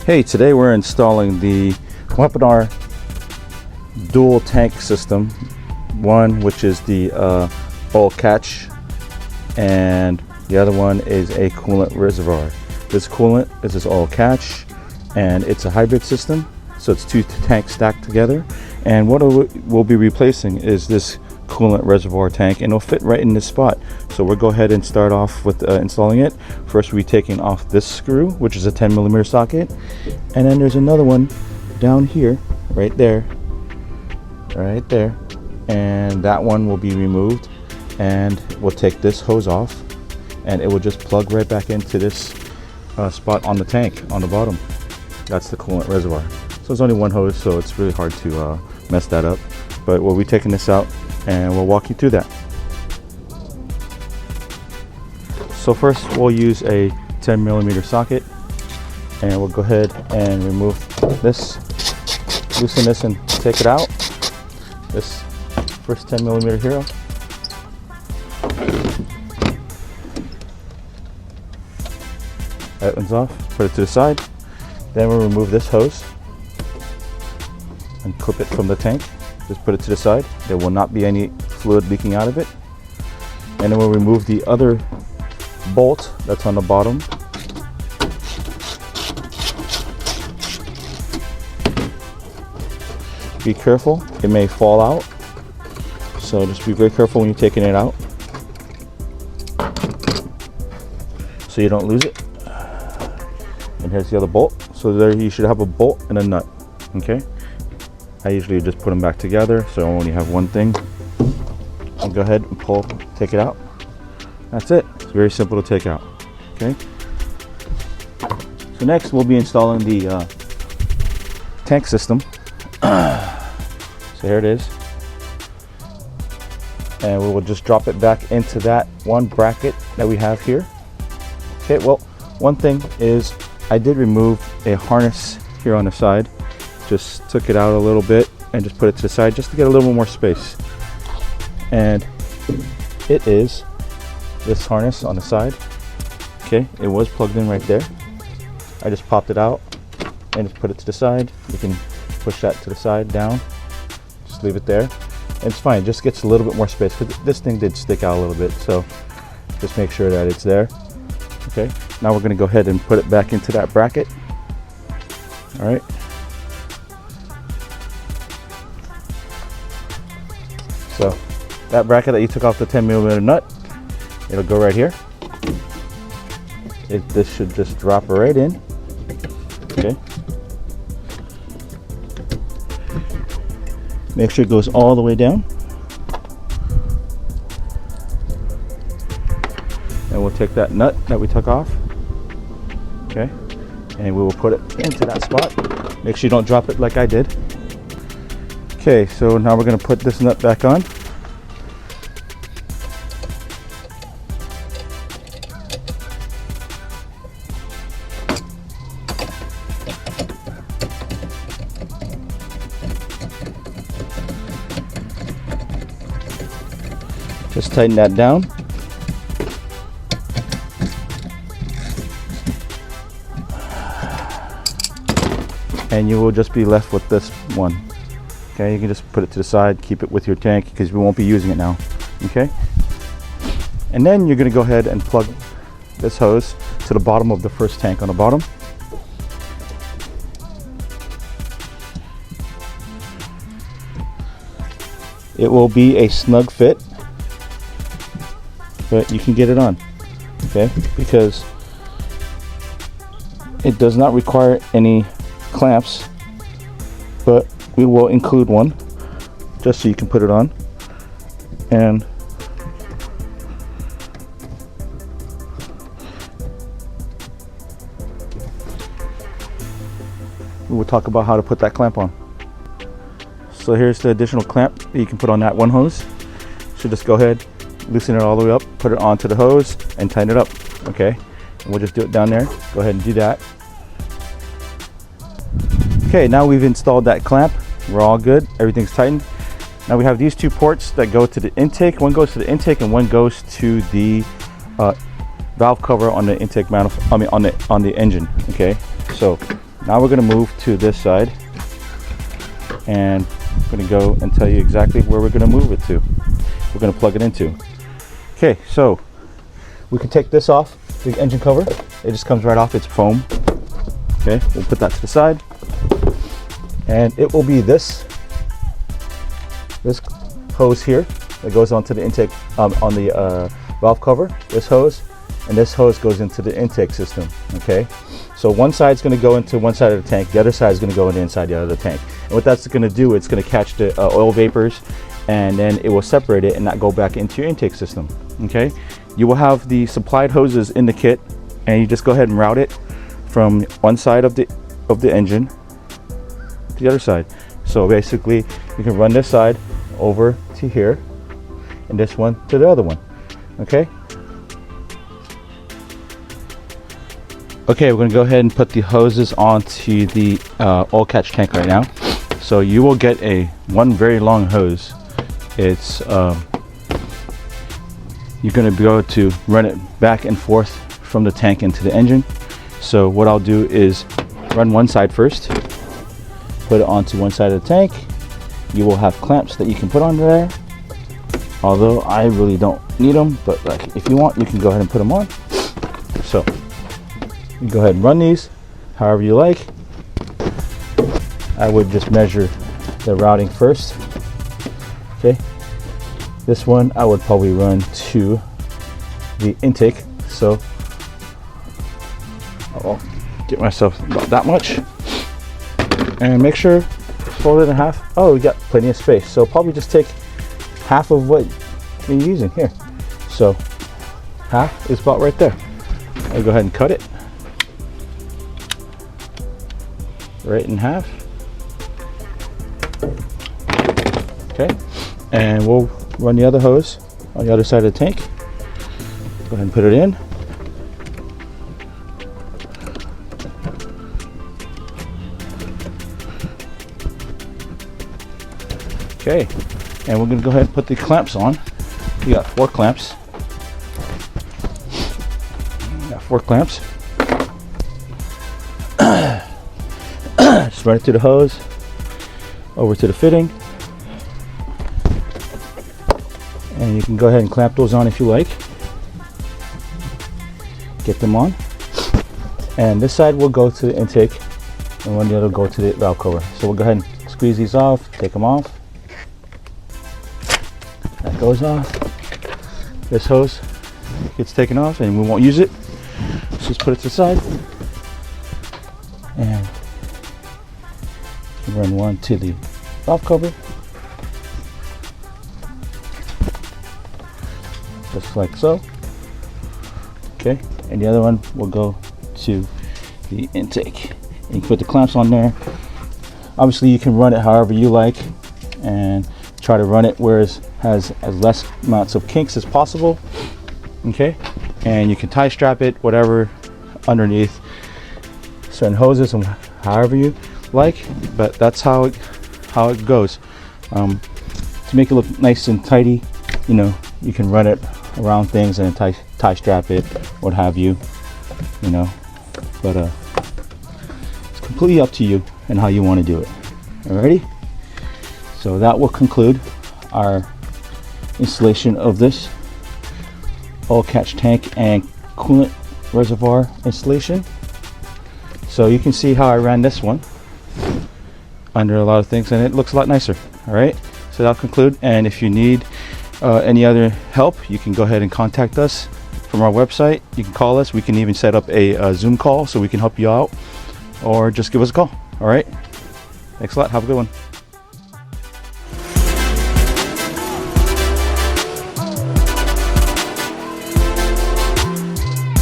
Hey, today we're installing the Weapon.R dual tank system. One which is the oil catch, and the other one is a coolant reservoir. This coolant is this oil catch, and it's a hybrid system, so it's two tanks stacked together. And what we'll be replacing is this coolant reservoir tank, and it'll fit right in this spot. So we'll go ahead and start off with installing it. First, we'll be taking off this screw, which is a 10mm socket, and then there's another one down here, right there, and that one will be removed, and we'll take this hose off, and it will just plug right back into this spot on the tank on the bottom. That's the coolant reservoir. So it's only one hose, so it's really hard to mess that up. But we'll be taking this out, and we'll walk you through that. So first we'll use a 10mm socket, and we'll go ahead and remove this, loosen this and take it out. This first 10mm here. That one's off, put it to the side. Then we'll remove this hose and clip it from the tank. Just put it to the side. There will not be any fluid leaking out of it. And then we'll remove the other bolt that's on the bottom. Be careful, it may fall out. So just be very careful when you're taking it out, so you don't lose it. And here's the other bolt. So there you should have a bolt and a nut. Okay. I usually just put them back together, so I only have one thing. And go ahead and take it out. That's it. It's very simple to take out. Okay. So next we'll be installing the tank system. So here it is. And we will just drop it back into that one bracket that we have here. Okay, well, one thing is I did remove a harness here on the side. Just took it out a little bit and just put it to the side just to get a little more space. And it is this harness on the side. Okay, it was plugged in right there. I just popped it out and just put it to the side. You can push that to the side down, just leave it there. And it's fine, it just gets a little bit more space, because this thing did stick out a little bit, so just make sure that it's there. Okay, now we're going to go ahead and put it back into that bracket. All right. So that bracket that you took off the 10mm nut, it'll go right here. This should just drop right in. Okay. Make sure it goes all the way down. And we'll take that nut that we took off. Okay. And we will put it into that spot. Make sure you don't drop it like I did. Okay, so now we're going to put this nut back on. Just tighten that down. And you will just be left with this one. Okay, you can just put it to the side, keep it with your tank, because we won't be using it now. Okay, and then you're going to go ahead and plug this hose to the bottom of the first tank on the bottom. It will be a snug fit, but you can get it on. Okay, because it does not require any clamps, but we will include one just so you can put it on. And we will talk about how to put that clamp on. So here's the additional clamp that you can put on that one hose. So just go ahead, loosen it all the way up, put it onto the hose and tighten it up. Okay, and we'll just do it down there. Go ahead and do that. Okay, now we've installed that clamp. We're all good, everything's tightened. Now we have these two ports that go to the intake. One goes to the intake and one goes to the valve cover on the intake manifold, on the engine. Okay, so Now we're going to move to this side, and I'm going to go and tell you exactly where we're going to move it to. We're going to plug it into. Okay, so we can take this off, the engine cover. It just comes right off, it's foam. Okay, we'll put that to the side. And it will be this hose here that goes onto the intake, on the valve cover, this hose, and this hose goes into the intake system. Okay, so one side's going to go into one side of the tank, the other side is going to go in the inside the other tank. And what that's going to do, it's going to catch the oil vapors, and then it will separate it and not go back into your intake system. Okay, you will have the supplied hoses in the kit, and you just go ahead and route it from one side of the engine to the other side. So basically you can run this side over to here and this one to the other one. Okay, we're going to go ahead and put the hoses onto the oil catch tank right now. So you will get one very long hose. It's you're going to be able to run it back and forth from the tank into the engine. So what I'll do is run one side first, put it onto one side of the tank. You will have clamps that you can put on there, although I really don't need them, but like if you want, you can go ahead and put them on. So you go ahead and run these however you like. I would just measure the routing first. Okay, this one I would probably run to the intake, so I'll get myself about that much, and make sure fold it in half. Oh, we got plenty of space, so probably just take half of what you're using here. So half is about right there. I'll go ahead and cut it right in half. Okay, and we'll run the other hose on the other side of the tank. Go ahead and put it in. Okay, and we're going to go ahead and put the clamps on. We got 4 clamps. Just run it through the hose, over to the fitting, and you can go ahead and clamp those on if you like. Get them on, and this side will go to the intake, and one the other will go to the valve cover. So we'll go ahead and squeeze these off, take them off. That goes off. This hose gets taken off, and we won't use it. So just put it to the side, and run one to the valve cover, just like so. Okay, and the other one will go to the intake. And you can put the clamps on there. Obviously you can run it however you like, and try to run it where it has as less amounts of kinks as possible. Okay, and you can tie strap it whatever underneath certain hoses and however you like, but that's how it goes. To make it look nice and tidy, you know, you can run it around things and tie strap it, what have you, you know, but it's completely up to you and how you want to do it. Alrighty, so that will conclude our installation of this oil catch tank and coolant reservoir installation. So you can see how I ran this one under a lot of things, and it looks a lot nicer. All right, so that'll conclude, and if you need any other help, you can go ahead and contact us from our website. You can call us. We can even set up a Zoom call so we can help you out, or just give us a call. All right, thanks a lot. Have a good one.